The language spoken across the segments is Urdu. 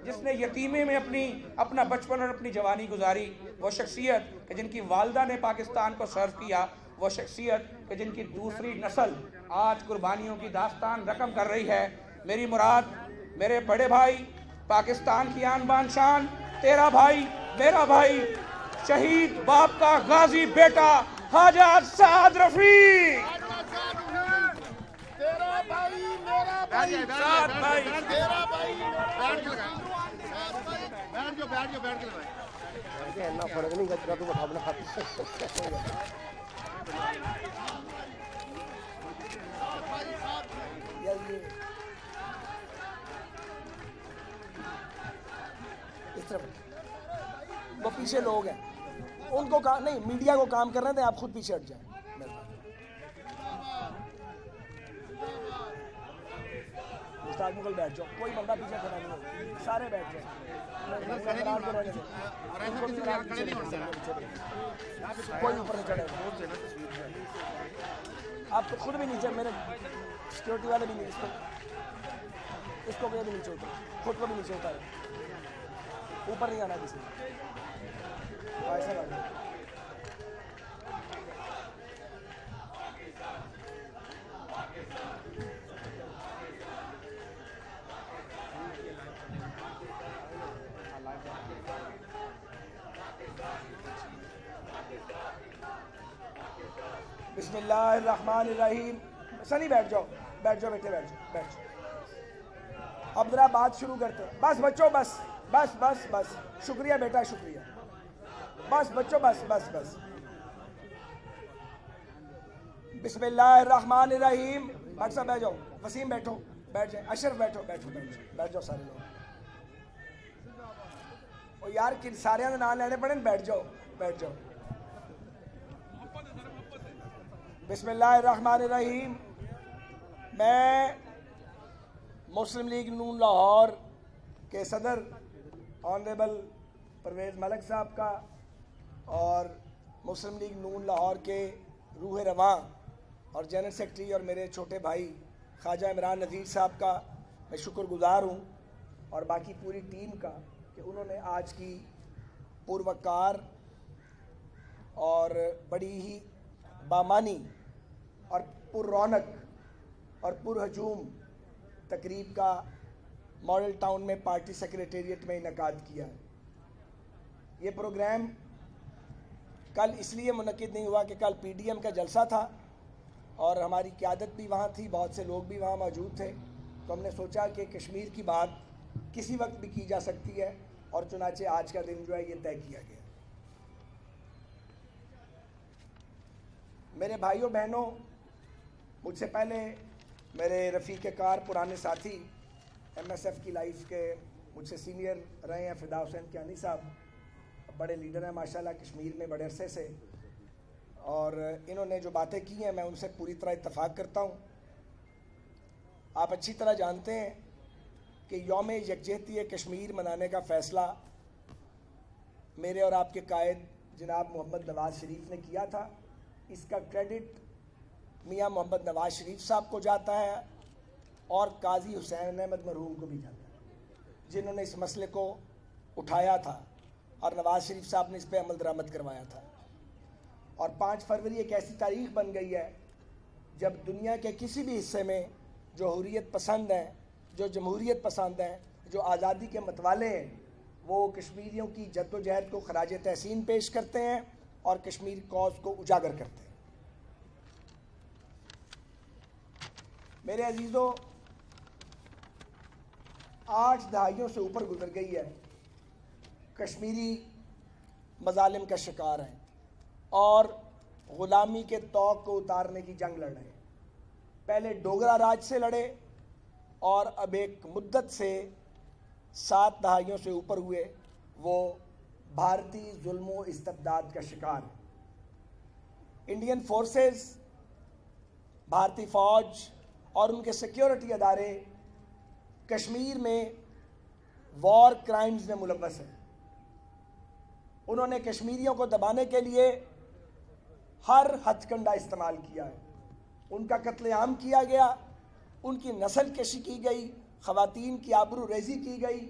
جس نے یتیمے میں اپنا بچپن اور اپنی جوانی گزاری، وہ شخصیت کہ جن کی والدہ نے پاکستان کو سرو کیا، وہ شخصیت کہ جن کی دوسری نسل آج قربانیوں کی داستان رقم کر رہی ہے۔ میری مراد میرے بڑے بھائی، پاکستان کی آن بان شان، تیرا بھائی میرا بھائی، شہید باپ کا غازی بیٹا خواجہ سعد رفیق۔ تیرا بھائی میرا بھائی، سعد بھائی، تیرا بھائی بیٹھ کے لگائیں۔ اتنا فرق نہیں کرتا تو اپنا اس طرف وہ پیچھے لوگ ہیں، ان کو نہیں، میڈیا کو کام کر رہے تھے، آپ خود پیچھے ہٹ جائیں۔ استاد مغل بیٹھ جاؤ، کوئی بندہ پیچھے کھڑا نہیں ہو، سارے بیٹھ جائیں۔ کوئی اوپر نہیں چڑھے، آپ خود بھی نیچے، میرے سیکورٹی والے بھی نہیں، اس کو بھی نیچے ہوتا، خود کو بھی نیچے ہوتا ہے، اوپر نہیں آنا کسی ایسا بات ہے۔ بسم اللہ الرحمن الرحیم۔ سنی بیٹھ جاؤ، بیٹھ جاؤ بیٹے، بیٹھ جاؤ، بیٹھ جاؤ۔ اب ذرا بات شروع کرتے ہیں۔ بس بچوں، بس بس بس بس، شکریہ بیٹا، شکریہ، بس بچوں، بس بس بس۔ بسم اللہ الرحمن الرحیم۔ ڈاکٹر صاحب بیٹھ جاؤ، وسیم بیٹھو، بیٹھ جائیں، اشرف بیٹھو، بیٹھو بیٹھ جاؤ، بیٹھ جاؤ سارے لوگ۔ اور یار کن سارے نام لینے پڑے، بیٹھ جاؤ، بیٹھ جاؤ۔ بسم اللہ الرحمن الرحیم۔ میں مسلم لیگ نون لاہور کے صدر آنریبل پرویز ملک صاحب کا اور مسلم لیگ نون لاہور کے روح رواں اور جنرل سیکرٹری اور میرے چھوٹے بھائی خواجہ عمران نذیر صاحب کا میں شکر گزار ہوں، اور باقی پوری ٹیم کا کہ انہوں نے آج کی پروقار اور بڑی ہی بامانی اور پر رونق اور پر ہجوم تقریب کا ماڈل ٹاؤن میں پارٹی سیکریٹریٹ میں انعقاد کیا ہے۔ یہ پروگرام کل اس لیے منعقد نہیں ہوا کہ کل پی ڈی ایم کا جلسہ تھا اور ہماری قیادت بھی وہاں تھی، بہت سے لوگ بھی وہاں موجود تھے، تو ہم نے سوچا کہ کشمیر کی بات کسی وقت بھی کی جا سکتی ہے، اور چنانچہ آج کا دن جو ہے یہ طے کیا گیا۔ میرے بھائیوں بہنوں، مجھ سے پہلے میرے رفیق کار پرانے ساتھی ایم ایس ایف کی لائف کے مجھ سے سینئر رہے ہیں فدا حسین کیانی صاحب، بڑے لیڈر ہیں ماشاءاللہ کشمیر میں بڑے عرصے سے، اور انہوں نے جو باتیں کی ہیں میں ان سے پوری طرح اتفاق کرتا ہوں۔ آپ اچھی طرح جانتے ہیں کہ یوم یکجہتی کشمیر منانے کا فیصلہ میرے اور آپ کے قائد جناب محمد نواز شریف نے کیا تھا۔ اس کا کریڈٹ میاں محمد نواز شریف صاحب کو جاتا ہے اور قاضی حسین احمد مرحوم کو بھی جاتا ہے، جنہوں نے اس مسئلے کو اٹھایا تھا اور نواز شریف صاحب نے اس پہ عمل درآمد کروایا تھا۔ اور 5 فروری ایک ایسی تاریخ بن گئی ہے جب دنیا کے کسی بھی حصے میں جو حریت پسند ہیں، جو جمہوریت پسند ہیں، جو آزادی کے متوالے ہیں، وہ کشمیریوں کی جد و جہد کو خراج تحسین پیش کرتے ہیں اور کشمیر کاز کو اجاگر کرتے ہیں۔ میرے عزیزوں، 8 دہائیوں سے اوپر گزر گئی ہے، کشمیری مظالم کا شکار ہیں اور غلامی کے طوق کو اتارنے کی جنگ لڑ رہے ہیں۔ پہلے ڈوگرا راج سے لڑے اور اب ایک مدت سے 7 دہائیوں سے اوپر ہوئے وہ بھارتی ظلم و استبداد کا شکار ہے۔ انڈین فورسز، بھارتی فوج اور ان کے سیکیورٹی ادارے کشمیر میں وار کرائمز میں ملوث ہیں۔ انہوں نے کشمیریوں کو دبانے کے لیے ہر ہتھ کنڈا استعمال کیا ہے۔ ان کا قتل عام کیا گیا، ان کی نسل کشی کی گئی، خواتین کی آبرو ریزی کی گئی،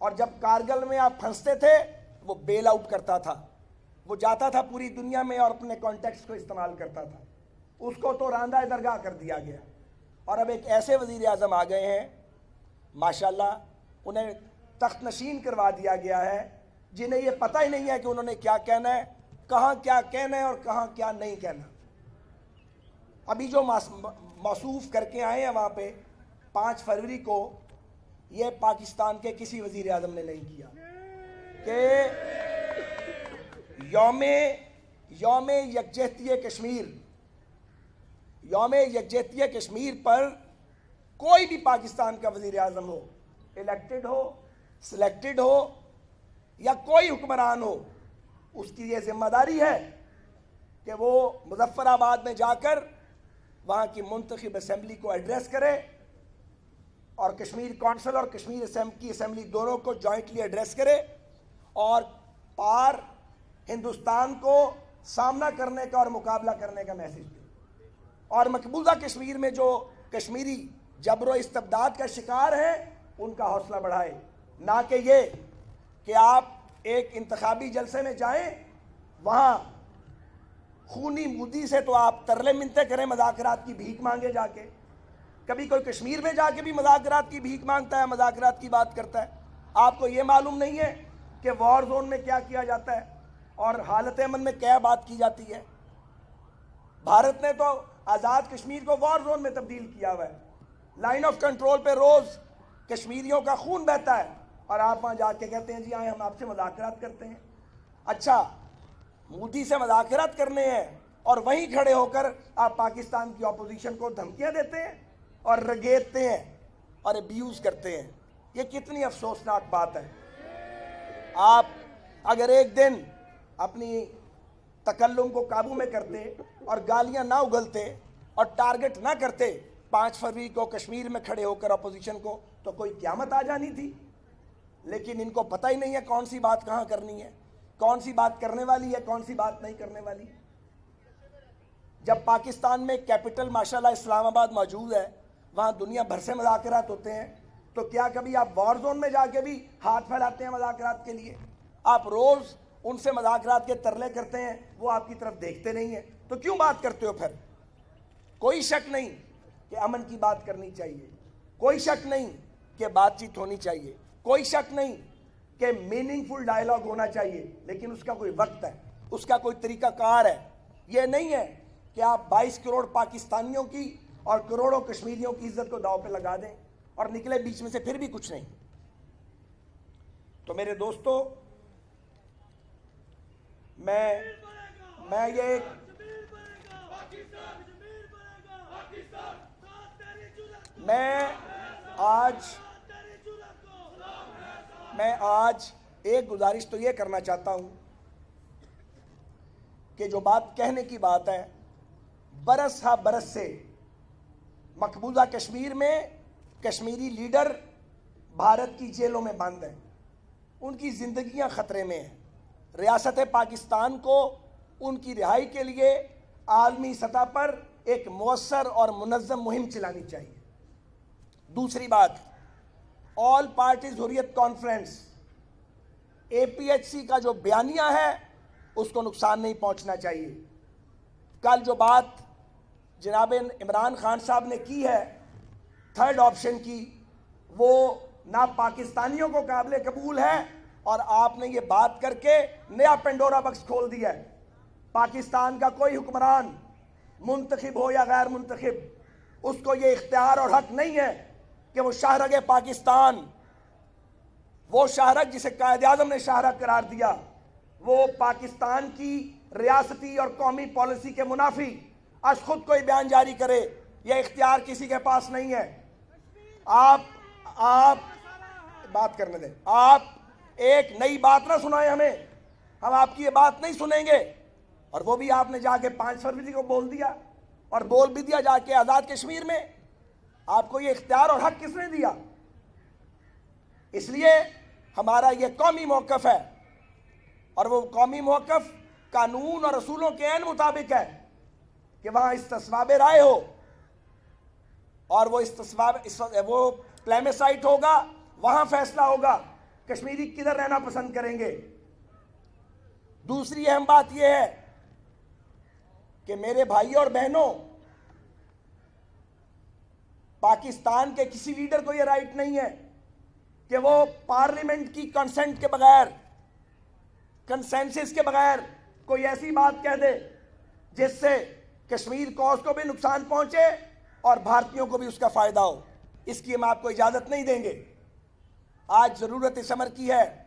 اور جب کارگل میں آپ پھنستے تھے وہ بیل آؤٹ کرتا تھا، وہ جاتا تھا پوری دنیا میں اور اپنے کانٹیکٹس کو استعمال کرتا تھا، اس کو تو راندہ درگاہ کر دیا گیا۔ اور اب ایک ایسے وزیر اعظم آ گئے ہیں ماشاءاللہ، انہیں تخت نشین کروا دیا گیا ہے، جنہیں یہ پتہ ہی نہیں ہے کہ انہوں نے کیا کہنا ہے، کہاں کیا کہنا ہے اور کہاں کیا نہیں کہنا۔ ابھی جو موصوف کر کے آئے ہیں وہاں پہ 5 فروری کو، یہ پاکستان کے کسی وزیر اعظم نے نہیں کیا کہ یوم یکجہتی کشمیر پر کوئی بھی پاکستان کا وزیر اعظم ہو، الیکٹڈ ہو، سلیکٹڈ ہو یا کوئی حکمران ہو، اس کی یہ ذمہ داری ہے کہ وہ مظفر آباد میں جا کر وہاں کی منتخب اسمبلی کو ایڈریس کرے اور کشمیر کونسل اور کشمیر کی اسمبلی دونوں کو جوائنٹلی ایڈریس کرے اور پار ہندوستان کو سامنا کرنے کا اور مقابلہ کرنے کا میسج دے، اور مقبوضہ کشمیر میں جو کشمیری جبر و استبداد کا شکار ہیں ان کا حوصلہ بڑھائے، نہ کہ یہ کہ آپ ایک انتخابی جلسے میں جائیں، وہاں خونی مودی سے تو آپ ترلے منتیں کریں، مذاکرات کی بھیک مانگے جا کے۔ کبھی کوئی کشمیر میں جا کے بھی مذاکرات کی بھیک مانگتا ہے، مذاکرات کی بات کرتا ہے۔ آپ کو یہ معلوم نہیں ہے کہ وار زون میں کیا کیا جاتا ہے اور حالت امن میں کیا بات کی جاتی ہے؟ بھارت نے تو آزاد کشمیر کو وار زون میں تبدیل کیا ہوا ہے، لائن آف کنٹرول پہ روز کشمیریوں کا خون بہتا ہے، اور آپ وہاں جا کے کہتے ہیں جی آئیں ہم آپ سے مذاکرات کرتے ہیں۔ اچھا، مودی سے مذاکرات کرنے ہیں اور وہیں کھڑے ہو کر آپ پاکستان کی اپوزیشن کو دھمکیاں دیتے ہیں اور رگیدتے ہیں اور ابیوز کرتے ہیں۔ یہ کتنی افسوسناک بات ہے۔ آپ اگر ایک دن اپنی تکلم کو قابو میں کرتے اور گالیاں نہ اگلتے اور ٹارگٹ نہ کرتے 5 فروری کو کشمیر میں کھڑے ہو کر اپوزیشن کو، تو کوئی قیامت آ جانی تھی۔ لیکن ان کو پتہ ہی نہیں ہے کون سی بات کہاں کرنی ہے، کون سی بات کرنے والی ہے، کون سی بات نہیں کرنے والی۔ جب پاکستان میں کیپٹل ماشاءاللہ اسلام آباد موجود ہے، وہاں دنیا بھر سے مذاکرات ہوتے ہیں، تو کیا کبھی آپ وار زون میں جا کے بھی ہاتھ پھیلاتے ہیں مذاکرات کے لیے؟ آپ روز ان سے مذاکرات کے ترلے کرتے ہیں، وہ آپ کی طرف دیکھتے نہیں ہیں، تو کیوں بات کرتے ہو پھر؟ کوئی شک نہیں کہ امن کی بات کرنی چاہیے، کوئی شک نہیں کہ بات چیت ہونی چاہیے، کوئی شک نہیں کہ میننگ فل ڈائلاگ ہونا چاہیے، لیکن اس کا کوئی وقت ہے، اس کا کوئی طریقہ کار ہے۔ یہ نہیں ہے کہ آپ 22 کروڑ پاکستانیوں کی اور کروڑوں کشمیریوں کی عزت کو داؤ پہ لگا دیں اور نکلے بیچ میں سے پھر بھی کچھ نہیں۔ تو میرے دوستو، میں یہ آج ایک گزارش تو یہ کرنا چاہتا ہوں کہ جو بات کہنے کی بات ہے، برس ہا برس سے مقبوضہ کشمیر میں کشمیری لیڈر بھارت کی جیلوں میں بند ہیں، ان کی زندگیاں خطرے میں ہیں۔ ریاست پاکستان کو ان کی رہائی کے لیے عالمی سطح پر ایک مؤثر اور منظم مہم چلانی چاہیے۔ دوسری بات، آل پارٹیز حریت کانفرنس APHC کا جو بیانیہ ہے اس کو نقصان نہیں پہنچنا چاہیے۔ کل جو بات جناب عمران خان صاحب نے کی ہے 3rd آپشن کی، وہ نہ پاکستانیوں کو قابل قبول ہے، اور آپ نے یہ بات کر کے نیا پینڈورا باکس کھول دیا ہے۔ پاکستان کا کوئی حکمران منتخب ہو یا غیر منتخب، اس کو یہ اختیار اور حق نہیں ہے کہ وہ شاہرگ پاکستان، وہ شاہرگ جسے قائد اعظم نے شاہرگ قرار دیا، وہ پاکستان کی ریاستی اور قومی پالیسی کے منافی از خود کوئی بیان جاری کرے۔ یہ اختیار کسی کے پاس نہیں ہے۔ آپ بات کرنے دیں، آپ ایک نئی بات نہ سنائیں ہمیں، ہم آپ کی یہ بات نہیں سنیں گے۔ اور وہ بھی آپ نے جا کے 5 فروری کو بول دیا، اور بول بھی دیا جا کے آزاد کشمیر میں۔ آپ کو یہ اختیار اور حق کس نے دیا؟ اس لیے ہمارا یہ قومی موقف ہے، اور وہ قومی موقف قانون اور اصولوں کے عین مطابق ہے کہ وہاں استصواب رائے ہو، اور وہ پلیمسائٹ ہوگا، وہاں فیصلہ ہوگا کشمیری کدھر رہنا پسند کریں گے؟ دوسری اہم بات یہ ہے کہ میرے بھائی اور بہنوں، پاکستان کے کسی لیڈر کو یہ رائٹ نہیں ہے کہ وہ پارلیمنٹ کی کنسنٹ کے بغیر، کنسنسس کے بغیر کوئی ایسی بات کہہ دے جس سے کشمیر کوز کو بھی نقصان پہنچے اور بھارتیوں کو بھی اس کا فائدہ ہو۔ اس کی ہم آپ کو اجازت نہیں دیں گے۔ آج ضرورت اس امر کی ہے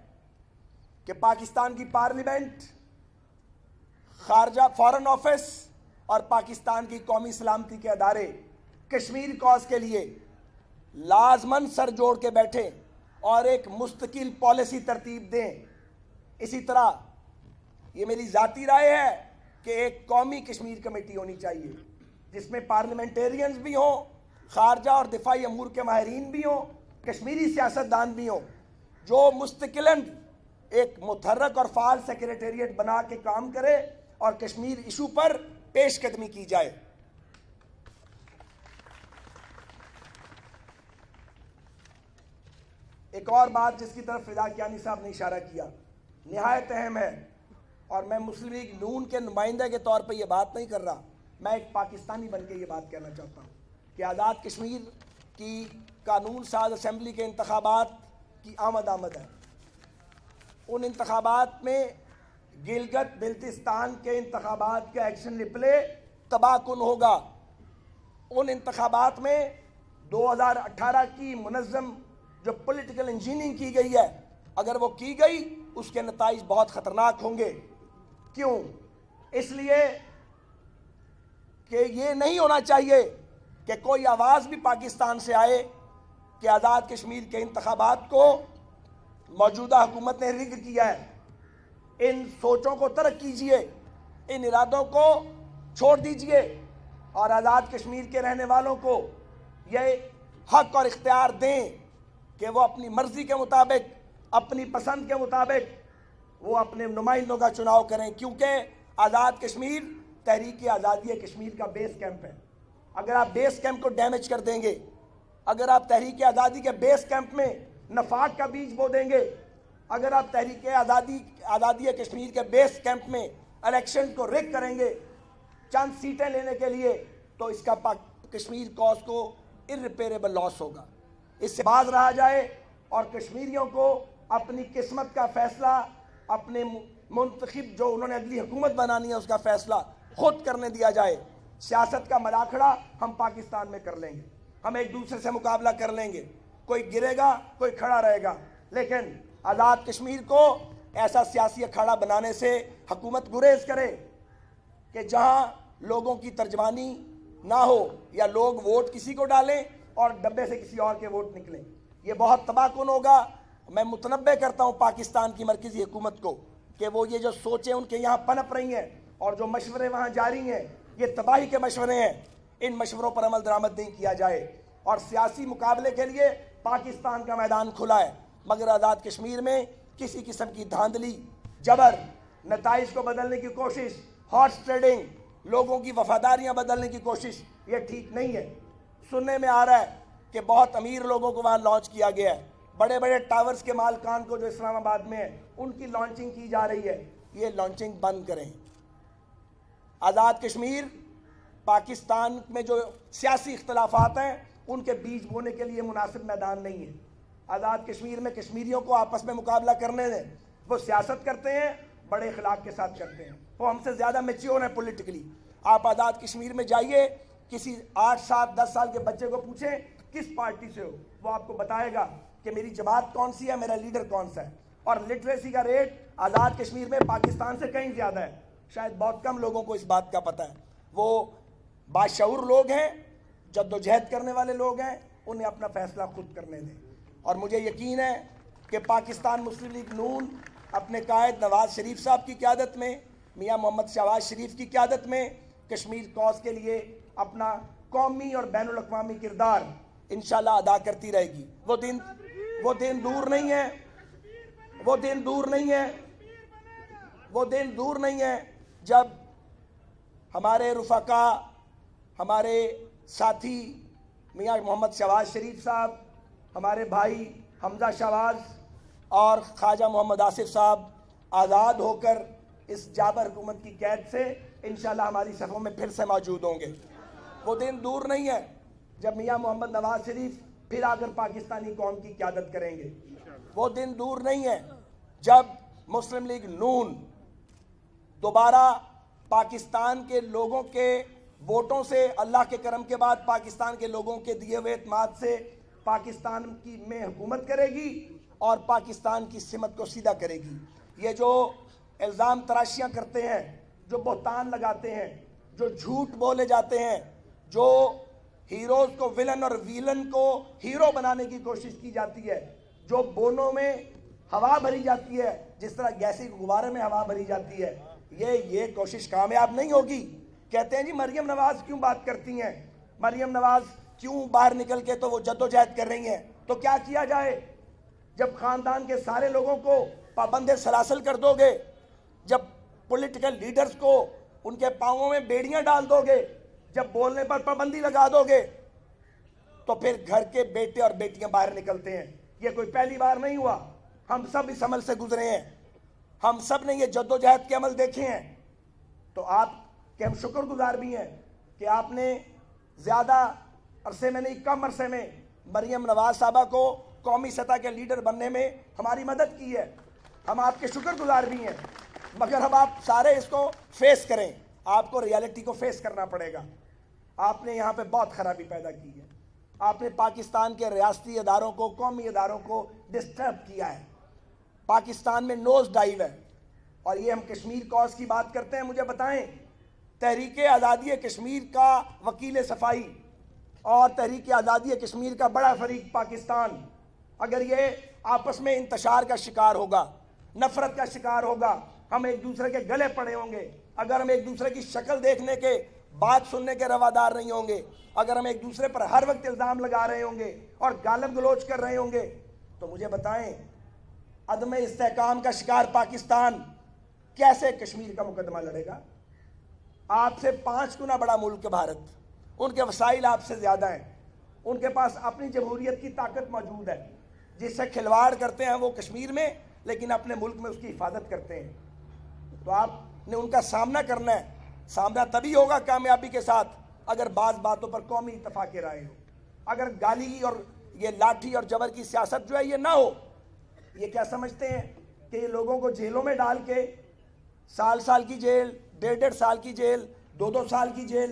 کہ پاکستان کی پارلیمنٹ، خارجہ فارن آفس اور پاکستان کی قومی سلامتی کے ادارے کشمیر کوز کے لیے لازماً سر جوڑ کے بیٹھیں اور ایک مستقل پالیسی ترتیب دیں۔ اسی طرح یہ میری ذاتی رائے ہے کہ ایک قومی کشمیر کمیٹی ہونی چاہیے جس میں پارلیمنٹیرینز بھی ہوں، خارجہ اور دفاعی امور کے ماہرین بھی ہوں، کشمیری سیاستدان بھی ہوں، جو مستقلاً ایک متحرک اور فعال سیکریٹریٹ بنا کے کام کرے اور کشمیر ایشو پر پیش قدمی کی جائے۔ ایک اور بات جس کی طرف فدا کیانی صاحب نے اشارہ کیا، نہایت اہم ہے، اور میں مسلم لیگ نون کے نمائندہ کے طور پہ یہ بات نہیں کر رہا، میں ایک پاکستانی بن کے یہ بات کہنا چاہتا ہوں کہ آزاد کشمیر کی قانون ساز اسمبلی کے انتخابات کی آمد ہے۔ ان انتخابات میں گلگت بلتستان کے انتخابات کا ایکشن ریپلے تباہ کن ہوگا۔ ان انتخابات میں 2018 کی منظم جو پولیٹیکل انجینئرنگ کی گئی ہے، اگر وہ کی گئی اس کے نتائج بہت خطرناک ہوں گے۔ کیوں؟ اس لیے کہ یہ نہیں ہونا چاہیے کہ کوئی آواز بھی پاکستان سے آئے کہ آزاد کشمیر کے انتخابات کو موجودہ حکومت نے رگ کیا ہے۔ ان سوچوں کو ترک کیجئے، ان ارادوں کو چھوڑ دیجئے اور آزاد کشمیر کے رہنے والوں کو یہ حق اور اختیار دیں کہ وہ اپنی مرضی کے مطابق، اپنی پسند کے مطابق وہ اپنے نمائندوں کا چناؤ کریں، کیونکہ آزاد کشمیر تحریک آزادی کشمیر کا بیس کیمپ ہے۔ اگر آپ بیس کیمپ کو ڈیمیج کر دیں گے، اگر آپ تحریک آزادی کے بیس کیمپ میں نفاق کا بیج بو دیں گے، اگر آپ تحریک آزادی کشمیر کے بیس کیمپ میں الیکشن کو رگ کریں گے چند سیٹیں لینے کے لیے، تو اس کا کشمیر کوز کو irreparable لاس ہوگا۔ اس سے باز رہا جائے اور کشمیریوں کو اپنی قسمت کا فیصلہ، اپنے منتخب جو انہوں نے اگلی حکومت بنانی ہے اس کا فیصلہ خود کرنے دیا جائے۔ سیاست کا مداخلہ ہم پاکستان میں کر لیں گے، ہم ایک دوسرے سے مقابلہ کر لیں گے، کوئی گرے گا کوئی کھڑا رہے گا، لیکن آزاد کشمیر کو ایسا سیاسی اکھاڑا بنانے سے حکومت گریز کرے کہ جہاں لوگوں کی ترجمانی نہ ہو یا لوگ ووٹ کسی کو ڈالیں اور ڈبے سے کسی اور کے ووٹ نکلیں۔ یہ بہت تباہ کن ہوگا۔ میں متنبہ کرتا ہوں پاکستان کی مرکزی حکومت کو کہ وہ یہ جو سوچیں ان کے یہاں پنپ رہی ہیں اور جو مشورے وہاں جاری ہیں یہ تباہی کے مشورے ہیں، ان مشوروں پر عمل درآمد نہیں کیا جائے۔ اور سیاسی مقابلے کے لیے پاکستان کا میدان کھلا ہے، مگر آزاد کشمیر میں کسی قسم کی دھاندلی، جبر، نتائج کو بدلنے کی کوشش، ہارس ٹریڈنگ، لوگوں کی وفاداریاں بدلنے کی کوشش، یہ ٹھیک نہیں ہے۔ سننے میں آ رہا ہے کہ بہت امیر لوگوں کو وہاں لانچ کیا گیا ہے، بڑے بڑے ٹاورز کے مالکان کو جو اسلام آباد میں ہیں ان کی لانچنگ کی جا رہی ہے۔ یہ لانچنگ بند کریں۔ آزاد کشمیر پاکستان میں جو سیاسی اختلافات ہیں ان کے بیج بونے کے لیے مناسب میدان نہیں ہے۔ آزاد کشمیر میں کشمیریوں کو آپس میں مقابلہ کرنے دیں۔ وہ سیاست کرتے ہیں، بڑے اخلاق کے ساتھ کرتے ہیں، وہ ہم سے زیادہ میچیور ہیں پولیٹیکلی۔ آپ آزاد کشمیر میں جائیے، کسی 8 7 10 سال کے بچے کو پوچھیں کس پارٹی سے ہو، وہ آپ کو بتائے گا کہ میری جماعت کون سی ہے، میرا لیڈر کون سا ہے۔ اور لٹریسی کا ریٹ آزاد کشمیر میں پاکستان سے کہیں زیادہ ہے، شاید بہت کم لوگوں کو اس بات کا پتہ ہے۔ وہ باشعور لوگ ہیں، جدوجہد کرنے والے لوگ ہیں، انہیں اپنا فیصلہ خود کرنے دیں۔ اور مجھے یقین ہے کہ پاکستان مسلم لیگ نون اپنے قائد نواز شریف صاحب کی قیادت میں، میاں محمد شہباز شریف کی قیادت میں کشمیر کوز کے لیے اپنا قومی اور بین الاقوامی کردار انشاءاللہ ادا کرتی رہے گی۔ وہ دن دور نہیں ہے، وہ دن دور نہیں ہے جب ہمارے رفقا، ہمارے ساتھی میاں محمد شہباز شریف صاحب، ہمارے بھائی حمزہ شہباز، اور خواجہ محمد آصف صاحب آزاد ہو کر اس جابر حکومت کی قید سے انشاءاللہ ہماری صفوں میں پھر سے موجود ہوں گے۔ وہ دن دور نہیں ہے جب میاں محمد نواز شریف پھر آ کر پاکستانی قوم کی قیادت کریں گے۔ وہ دن دور نہیں ہے جب مسلم لیگ نون دوبارہ پاکستان کے لوگوں کے ووٹوں سے، اللہ کے کرم کے بعد پاکستان کے لوگوں کے دیے ہوئے اعتماد سے پاکستان میں حکومت کرے گی اور پاکستان کی سمت کو سیدھا کرے گی۔ یہ جو الزام تراشیاں کرتے ہیں، جو بہتان لگاتے ہیں، جو جھوٹ بولے جاتے ہیں، جو ہیروز کو ویلن اور ویلن کو ہیرو بنانے کی کوشش کی جاتی ہے، جو بونوں میں ہوا بھری جاتی ہے جس طرح گیسی غبارے میں ہوا بھری جاتی ہے، یہ کوشش کامیاب نہیں ہوگی۔ کہتے ہیں جی مریم نواز کیوں بات کرتی ہیں، مریم نواز کیوں باہر نکل کے تو وہ جدوجہد کر رہی ہیں، تو کیا کیا جائے؟ جب خاندان کے سارے لوگوں کو پابند سلاسل کر دو گے، جب پولیٹیکل لیڈرز کو ان کے پاؤں میں بیڑیاں ڈال دو گے، جب بولنے پر پابندی لگا دو گے، تو پھر گھر کے بیٹے اور بیٹیاں باہر نکلتے ہیں۔ یہ کوئی پہلی بار نہیں ہوا، ہم سب اس عمل سے گزرے ہیں، ہم سب نے یہ جدوجہد کے عمل دیکھے ہیں۔ تو آپ کے ہم شکر گزار بھی ہیں کہ آپ نے زیادہ عرصے میں نہیں، کم عرصے میں مریم نواز صاحبہ کو قومی سطح کے لیڈر بننے میں ہماری مدد کی ہے۔ ہم آپ کے شکر گزار بھی ہیں، مگر ہم آپ سارے اس کو فیس کریں، آپ کو ریالٹی کو فیس کرنا پڑے گا۔ آپ نے یہاں پہ بہت خرابی پیدا کی ہے، آپ نے پاکستان کے ریاستی اداروں کو، قومی اداروں کو ڈسٹرب کیا ہے۔ پاکستان میں نوز ڈائیو ہے، اور یہ ہم کشمیر کاز کی بات کرتے ہیں۔ مجھے بتائیں، تحریک آزادی کشمیر کا وکیل صفائی اور تحریک آزادی کشمیر کا بڑا فریق پاکستان اگر یہ آپس میں انتشار کا شکار ہوگا، نفرت کا شکار ہوگا، ہم ایک دوسرے کے گلے پڑے ہوں گے، اگر ہم ایک دوسرے کی شکل دیکھنے کے، بات سننے کے روادار نہیں ہوں گے، اگر ہم ایک دوسرے پر ہر وقت الزام لگا رہے ہوں گے اور گالم گلوچ کر رہے ہوں گے، تو مجھے بتائیں عدم استحکام کا شکار پاکستان کیسے کشمیر کا مقدمہ لڑے گا؟ آپ سے 5 گنا بڑا ملک ہے بھارت، ان کے وسائل آپ سے زیادہ ہیں، ان کے پاس اپنی جمہوریت کی طاقت موجود ہے، جس سے کھلواڑ کرتے ہیں وہ کشمیر میں، لیکن اپنے ملک میں اس کی حفاظت کرتے ہیں۔ تو آپ نے ان کا سامنا کرنا ہے، سامنا تبھی ہوگا کامیابی کے ساتھ اگر بعض باتوں پر قومی اتفاق رائے ہو، اگر گالی اور یہ لاٹھی اور جبر کی سیاست جو ہے یہ نہ ہو۔ یہ کیا سمجھتے ہیں کہ یہ لوگوں کو جیلوں میں ڈال کے سال کی جیل، 1.5 سال کی جیل، 2 سال کی جیل،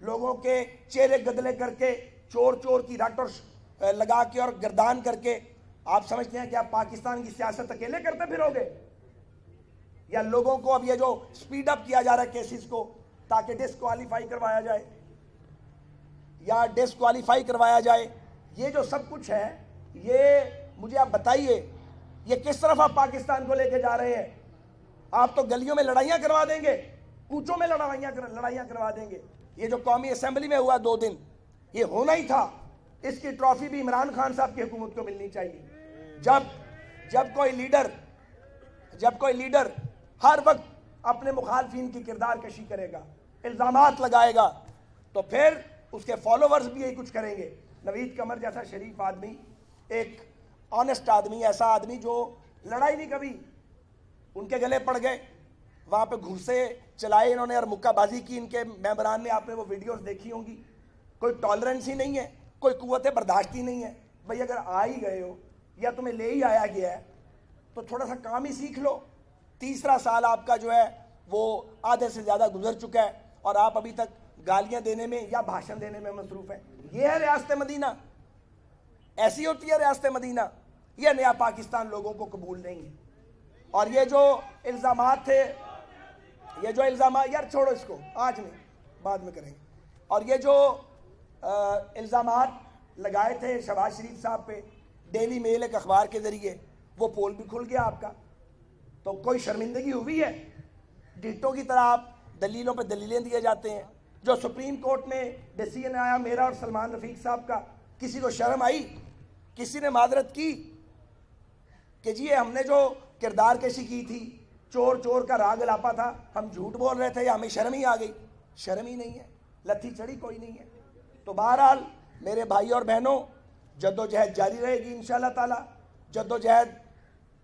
لوگوں کے چہرے گدلے کر کے، چور کی رٹ اور لگا کے اور گردان کر کے، آپ سمجھتے ہیں کہ آپ پاکستان کی سیاست اکیلے کرتے پھرو گے؟ یا لوگوں کو اب یہ جو سپیڈ اپ کیا جا رہا ہے کیسز کو تاکہ ڈسکوالیفائی کروایا جائے یہ جو سب کچھ ہے، یہ مجھے آپ بتائیے یہ کس طرف آپ پاکستان کو لے کے جا رہے ہیں؟ آپ تو گلیوں میں لڑائیاں کروا دیں گے، کوچوں میں لڑائیاں کروا دیں گے۔ یہ جو قومی اسمبلی میں ہوا 2 دن، یہ ہونا ہی تھا۔ اس کی ٹرافی بھی عمران خان صاحب کی حکومت کو ملنی چاہیے۔ جب کوئی لیڈر ہر وقت اپنے مخالفین کی کردار کشی کرے گا، الزامات لگائے گا، تو پھر اس کے فالوورز بھی یہی کچھ کریں گے۔ نوید قمر جیسا شریف آدمی، ایک آنیسٹ آدمی، ایسا آدمی جو لڑائی نہیں کبھی، ان کے گلے پڑ گئے، وہاں پہ گھوسے چلائے انہوں نے اور مکہ بازی کی ان کے ممبران نے، آپ نے وہ ویڈیوز دیکھی ہوں گی۔ کوئی ٹالرنس ہی نہیں ہے، کوئی قوت برداشت ہی نہیں ہے۔ بھئی اگر آ ہی گئے ہو یا تمہیں لے ہی آیا گیا ہے تو تھوڑا سا کام ہی سیکھ لو۔ 3 سال آپ کا جو ہے وہ آدھے سے زیادہ گزر چکا ہے اور آپ ابھی تک گالیاں دینے میں یا بھاشن دینے میں مصروف ہیں۔ یہ ہے ریاست مدینہ، ایسی ہوتی ہے ریاست مدینہ۔ یہ نیا پاکستان لوگوں کو قبول نہیں ہے۔ اور یہ جو الزامات تھے، یار چھوڑو اس کو، آج نہیں، بعد میں کریں گے۔ اور یہ جو الزامات لگائے تھے شہباز شریف صاحب پہ، ڈیلی میل ایک اخبار کے ذریعے، وہ پول بھی کھل گیا آپ کا، تو کوئی شرمندگی ہوئی ہے؟ ڈیٹو کی طرح آپ دلیلوں پہ دلیلیں دیے جاتے ہیں۔ جو سپریم کورٹ میں ڈیسیژن آیا میرا اور سلمان رفیق صاحب کا، کسی کو شرم آئی؟ کسی نے معذرت کی کہ جی ہم نے جو کردار کشی کی تھی، چور کا راگ لاپا تھا، ہم جھوٹ بول رہے تھے، یا ہمیں شرم ہی آ گئی؟ شرم ہی نہیں ہے، لتھی چڑھی کوئی نہیں ہے۔ تو بہرحال میرے بھائی اور بہنوں، جدوجہد جاری رہے گی انشاءاللہ تعالی۔ جدوجہد